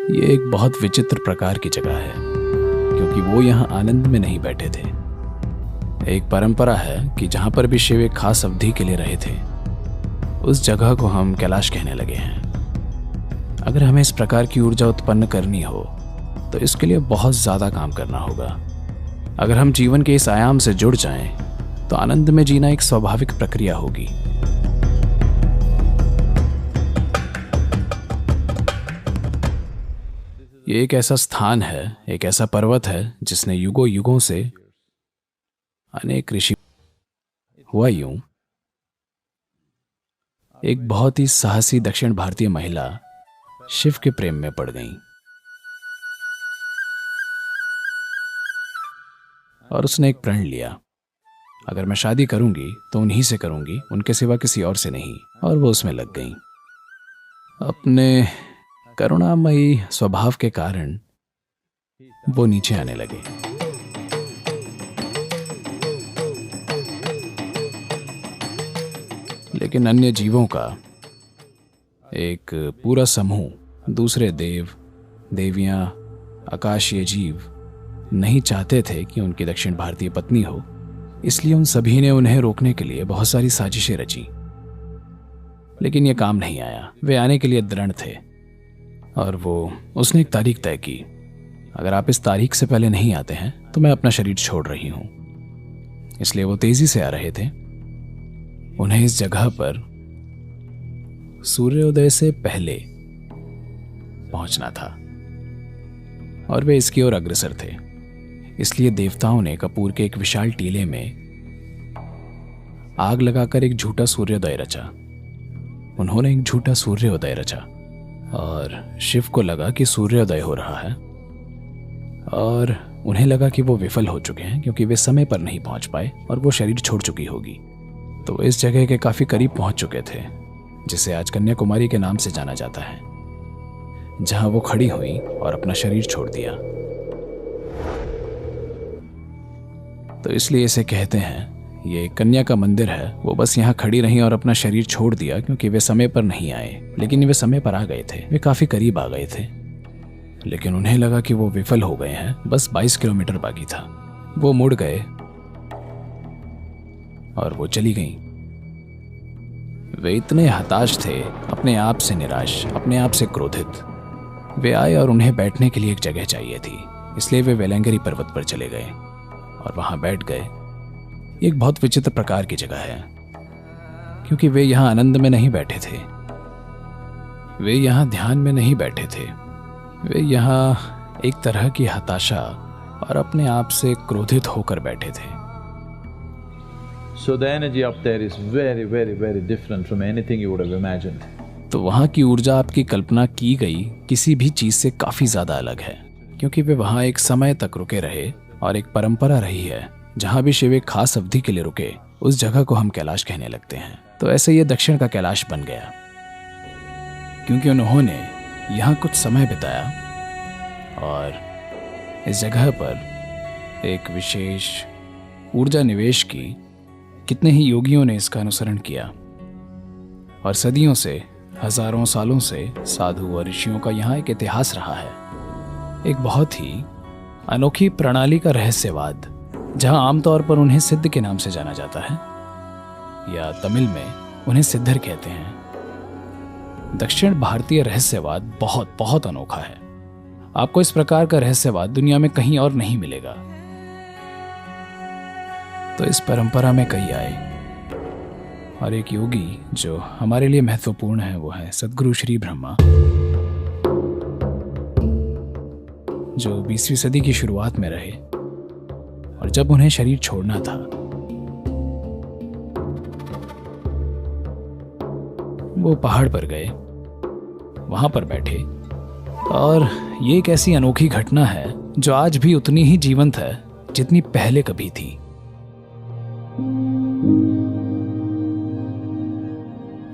ये एक बहुत विचित्र प्रकार की जगह है, क्योंकि वो यहाँ आनंद में नहीं बैठे थे। एक परंपरा है कि जहाँ पर भी शिव एक खास अवधि के लिए रहे थे, उस जगह को हम कैलाश कहने लगे हैं। अगर हमें इस प्रकार की ऊर्जा उत्पन्न करनी हो तो इसके लिए बहुत ज़्यादा काम करना होगा। अगर हम जीवन के इस आयाम से जुड़ जाएं तो आनंद में जीना एक स्वाभाविक प्रक्रिया होगी। ये एक ऐसा स्थान है, एक ऐसा पर्वत है जिसने युगों युगों से अनेक ऋषि हुआ यूं। एक बहुत ही साहसी दक्षिण भारतीय महिला शिव के प्रेम में पड़ गई और उसने एक प्रण लिया, अगर मैं शादी करूंगी तो उन्हीं से करूंगी, उनके सिवा किसी और से नहीं। और वो उसमें लग गई। अपने करुणामयी स्वभाव के कारण वो नीचे आने लगे। लेकिन अन्य जीवों का एक पूरा समूह, दूसरे देव देवियां, आकाशीय जीव नहीं चाहते थे कि उनकी दक्षिण भारतीय पत्नी हो, इसलिए उन सभी ने उन्हें रोकने के लिए बहुत सारी साजिशें रची। लेकिन यह काम नहीं आया। वे आने के लिए दृढ़ थे और उसने एक तारीख तय की, अगर आप इस तारीख से पहले नहीं आते हैं तो मैं अपना शरीर छोड़ रही हूं। इसलिए वो तेजी से आ रहे थे। उन्हें इस जगह पर सूर्योदय से पहले पहुंचना था और वे इसकी ओर अग्रसर थे। इसलिए देवताओं ने कपूर के एक विशाल टीले में आग लगाकर एक झूठा सूर्योदय रचा। उन्होंने एक झूठा सूर्योदय रचा और शिव को लगा कि सूर्योदय हो रहा है और उन्हें लगा कि वो विफल हो चुके हैं, क्योंकि वे समय पर नहीं पहुंच पाए और वो शरीर छोड़ चुकी होगी। तो इस जगह के काफी करीब पहुंच चुके थे, जिसे आज कन्याकुमारी के नाम से जाना जाता है, जहां वो खड़ी हुई और अपना शरीर छोड़ दिया। तो इसलिए इसे कहते हैं, ये कन्या का मंदिर है। वो बस यहाँ खड़ी रही और अपना शरीर छोड़ दिया, क्योंकि वे समय पर नहीं आए। लेकिन वे समय पर आ गए थे, वे काफी करीब आ गए थे। लेकिन उन्हें लगा कि वो विफल हो गए हैं, बस 22 किलोमीटर बाकी था। वो मुड़ गए और वो चली गईं। वे इतने हताश थे, अपने आप से निराश, अपने आप से क्रोधित। वे आए और उन्हें बैठने के लिए एक जगह चाहिए थी, इसलिए वे वेलंगरी पर्वत पर चले गए और वहां बैठ गए। एक बहुत विचित्र प्रकार की जगह है, क्योंकि वे यहां आनंद में नहीं बैठे थे, वे यहां ध्यान में नहीं बैठे थे। वे यहां एक तरह की हताशा और अपने आप से क्रोधित होकर बैठे थे। So the energy up there is very, very, very different from anything you would have imagined. तो वहाँ की ऊर्जा आपकी कल्पना की गई किसी भी चीज से काफी ज्यादा अलग है, क्योंकि वे वहाँ एक समय तक रुके रहे और एक परंपरा रही है, जहाँ भी शिव एक खास अवधि के लिए रुके, उस जगह को हम कैलाश कहने लगते हैं। तो ऐसे ये दक्षिण का कैलाश बन गया, क्योंकि उन्होंने यहाँ कुछ समय बिताया और इस जगह पर एक विशेष ऊर्जा निवेश की। कितने ही योगियों ने इसका अनुसरण किया और सदियों से, हजारों सालों से साधु और ऋषियों का यहाँ एक इतिहास रहा है। एक बहुत ही अनोखी प्रणाली का रहस्यवाद, जहाँ आमतौर पर उन्हें सिद्ध के नाम से जाना जाता है, या तमिल में उन्हें सिद्धर कहते हैं। दक्षिण भारतीय रहस्यवाद बहुत बहुत अनोखा है। आपको इस प्रकार का रहस्यवाद दुनिया में कहीं और नहीं मिलेगा। तो इस परंपरा में कई आए और एक योगी जो हमारे लिए महत्वपूर्ण है, वो है सद्गुरु श्री ब्रह्मा, जो 20वीं सदी की शुरुआत में रहे। और जब उन्हें शरीर छोड़ना था, वो पहाड़ पर गए, वहां पर बैठे। और ये एक ऐसी अनोखी घटना है जो आज भी उतनी ही जीवंत है जितनी पहले कभी थी।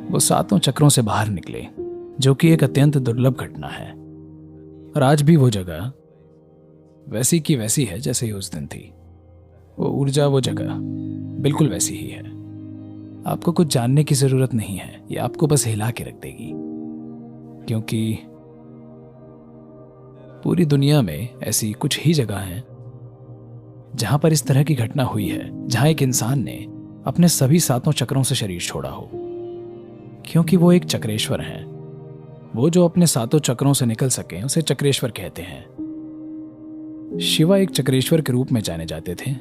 वो 7 चक्रों से बाहर निकले, जो कि एक अत्यंत दुर्लभ घटना है। और आज भी वो जगह वैसी की वैसी है जैसे ही उस दिन थी। वो ऊर्जा, वो जगह बिल्कुल वैसी ही है। आपको कुछ जानने की जरूरत नहीं है, ये आपको बस हिला के रख देगी, क्योंकि पूरी दुनिया में ऐसी कुछ ही जगह हैं जहां पर इस तरह की घटना हुई है, जहां एक इंसान ने अपने सभी 7 चक्रों से शरीर छोड़ा हो, क्योंकि वो एक चक्रेश्वर हैं। वो जो अपने 7 चक्रों से निकल सके उसे चक्रेश्वर कहते हैं। शिवा एक चक्रेश्वर के रूप में जाने जाते थे,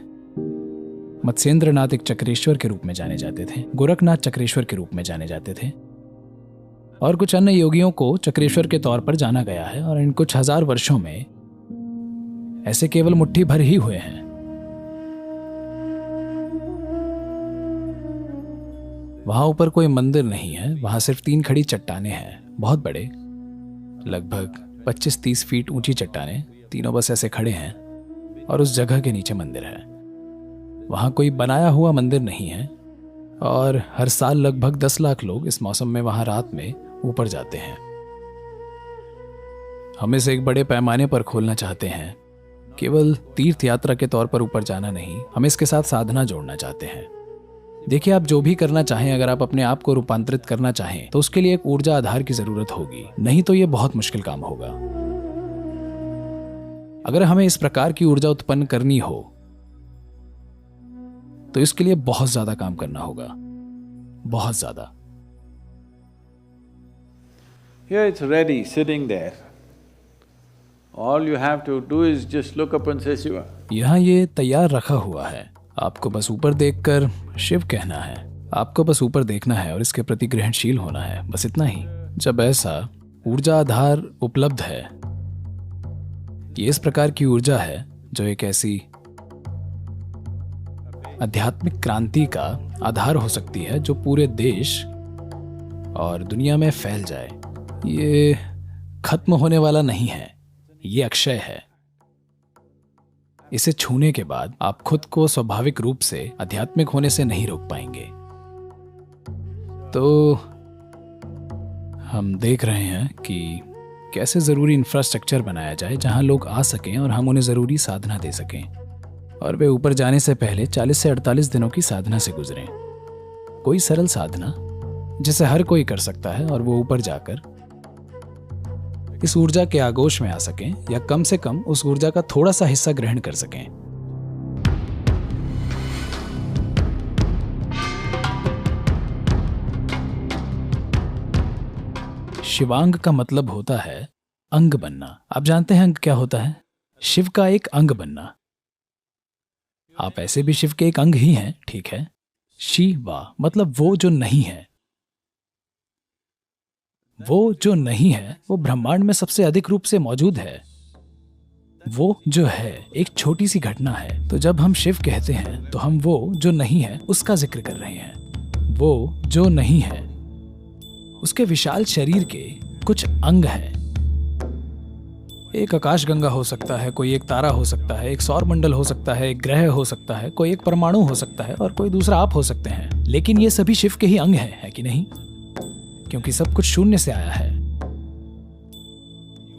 मत्स्येंद्रनाथ एक चक्रेश्वर के रूप में जाने जाते थे, गोरखनाथ चक्रेश्वर के रूप में जाने जाते थे, और कुछ अन्य योगियों को चक्रेश्वर के तौर पर जाना गया है। और इन कुछ हजार वर्षों में ऐसे केवल मुट्ठी भर ही हुए हैं। वहां ऊपर कोई मंदिर नहीं है, वहां सिर्फ 3 खड़ी चट्टानें हैं, बहुत बड़े, लगभग 25-30 फीट ऊंची चट्टानें, तीनों बस ऐसे खड़े हैं, और उस जगह के नीचे मंदिर है। वहां कोई बनाया हुआ मंदिर नहीं है, और हर साल लगभग 10 लाख लोग इस मौसम में वहां रात में ऊपर जाते हैं। हम इसे एक बड़े पैमाने पर खोलना चाहते हैं, केवल तीर्थ यात्रा के तौर पर ऊपर जाना नहीं, हम इसके साथ साधना जोड़ना चाहते हैं। देखिए, आप जो भी करना चाहें, अगर आप अपने आप को रूपांतरित करना चाहें तो उसके लिए एक ऊर्जा आधार की जरूरत होगी, नहीं तो यह बहुत मुश्किल काम होगा। अगर हमें इस प्रकार की ऊर्जा उत्पन्न करनी हो तो इसके लिए बहुत ज्यादा काम करना होगा, बहुत ज्यादा। Here it's ready, sitting there. All you have to do is just look up and say Shiva. यहाँ ये तैयार रखा हुआ है, आपको बस ऊपर देखकर शिव कहना है, आपको बस ऊपर देखना है और इसके प्रति ग्रहणशील होना है, बस इतना ही। जब ऐसा ऊर्जा आधार उपलब्ध है, ये इस प्रकार की ऊर्जा है जो एक ऐसी आध्यात्मिक क्रांति का आधार हो सकती है जो पूरे देश और दुनिया में फैल जाए। ये खत्म होने वाला नहीं है, ये अक्षय है। इसे छूने के बाद आप खुद को स्वाभाविक रूप से आध्यात्मिक होने से नहीं रोक पाएंगे। तो हम देख रहे हैं कि कैसे जरूरी इंफ्रास्ट्रक्चर बनाया जाए जहां लोग आ सकें और हम उन्हें जरूरी साधना दे सकें, और वे ऊपर जाने से पहले 40 से 48 दिनों की साधना से गुजरें। कोई सरल साधना जिसे हर कोई कर सकता है, और वो ऊपर जाकर इस ऊर्जा के आगोश में आ सकें, या कम से कम उस ऊर्जा का थोड़ा सा हिस्सा ग्रहण कर सकें। शिवांग का मतलब होता है अंग बनना। आप जानते हैं अंग क्या होता है? शिव का एक अंग बनना। आप ऐसे भी शिव के एक अंग ही हैं, ठीक है। शिवा मतलब वो जो नहीं है। वो जो नहीं है वो ब्रह्मांड में सबसे अधिक रूप से मौजूद है। वो जो है एक छोटी सी घटना है। तो जब हम शिव कहते हैं तो हम वो जो नहीं है उसका जिक्र कर रहे हैं। वो जो नहीं है उसके विशाल शरीर के कुछ अंग हैं। एक आकाशगंगा हो सकता है, कोई एक तारा हो सकता है, एक सौर मंडल हो सकता है, एक ग्रह हो सकता है, कोई एक परमाणु हो सकता है, और कोई दूसरा आप हो सकते हैं। लेकिन ये सभी शिव के ही अंग हैं, है कि नहीं? क्योंकि सब कुछ शून्य से आया है।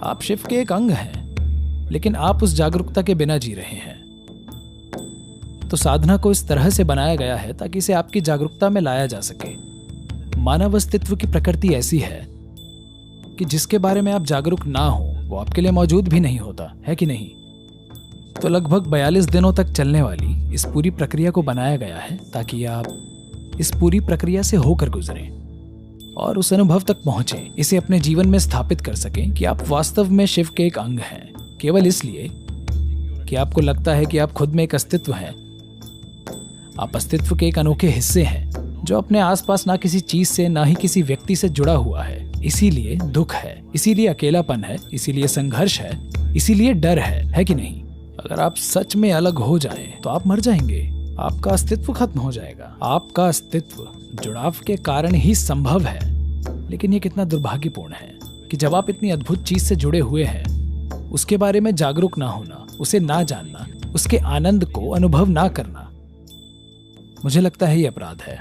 आप शिव के एक अंग हैं, लेकिन आप उस जागरूकता के बिना जी रहे हैं। तो साधना को इस तरह से बनाया गया है ताकि इसे आपकी जागरूकता में लाया जा सके। मानव अस्तित्व की प्रकृति ऐसी है कि जिसके बारे में आप जागरूक ना हो वो आपके लिए मौजूद भी नहीं होता, है कि नहीं? तो लगभग 42 दिनों तक चलने वाली इस पूरी प्रक्रिया को बनाया गया है ताकि आप इस पूरी प्रक्रिया से होकर गुजरें और उस अनुभव तक पहुंचें, इसे अपने जीवन में स्थापित कर सकें कि आप वास्तव में शिव के एक अंग हैं, केवल इसलिए कि आपको लगता है कि आप खुद में एक अस्तित्व हैं। आप अस्तित्व के एक अनोखे हिस्से हैं जो अपने आसपास ना किसी चीज से ना ही किसी व्यक्ति से जुड़ा हुआ है। इसीलिए दुख है, इसीलिए अकेलापन है, इसीलिए संघर्ष है, इसीलिए डर है कि नहीं? अगर आप सच में अलग हो जाएं तो आप मर जाएंगे, आपका अस्तित्व खत्म हो जाएगा। आपका अस्तित्व जुड़ाव के कारण ही संभव है। लेकिन ये कितना दुर्भाग्यपूर्ण है कि जब आप इतनी अद्भुत चीज से जुड़े हुए हैं, उसके बारे में जागरूक ना होना, उसे ना जानना, उसके आनंद को अनुभव ना करना, मुझे लगता है ये अपराध है।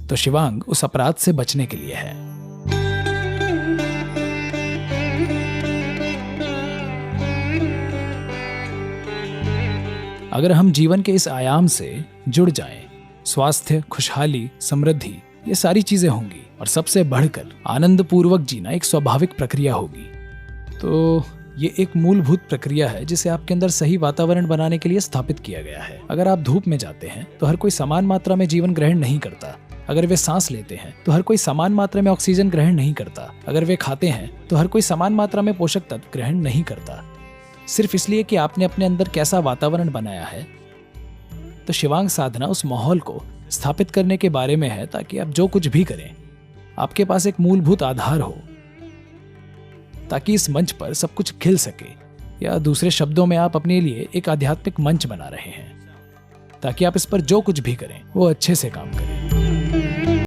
तो शिवांग उस अपराध से बचने के लिए है। अगर हम जीवन के इस आयाम से जुड़ जाएं, स्वास्थ्य, खुशहाली, समृद्धि, ये सारी चीजें होंगी और सबसे बढ़कर आनंद पूर्वक जीना एक स्वाभाविक प्रक्रिया होगी। तो ये एक मूलभूत प्रक्रिया है जिसे आपके अंदर सही वातावरण बनाने के लिए स्थापित किया गया है। अगर आप धूप में जाते हैं तो हर कोई समान मात्रा में जीवन ग्रहण नहीं करता। अगर वे सांस लेते हैं तो हर कोई समान मात्रा में ऑक्सीजन ग्रहण नहीं करता। अगर वे खाते हैं तो हर कोई समान मात्रा में पोषक तत्व ग्रहण नहीं करता। सिर्फ इसलिए कि आपने अपने अंदर कैसा वातावरण बनाया है। तो शिवांग साधना उस माहौल को स्थापित करने के बारे में है ताकि आप जो कुछ भी करें आपके पास एक मूलभूत आधार हो, ताकि इस मंच पर सब कुछ खिल सके, या दूसरे शब्दों में आप अपने लिए एक आध्यात्मिक मंच बना रहे हैं ताकि आप इस पर जो कुछ भी करें वो अच्छे से काम करे।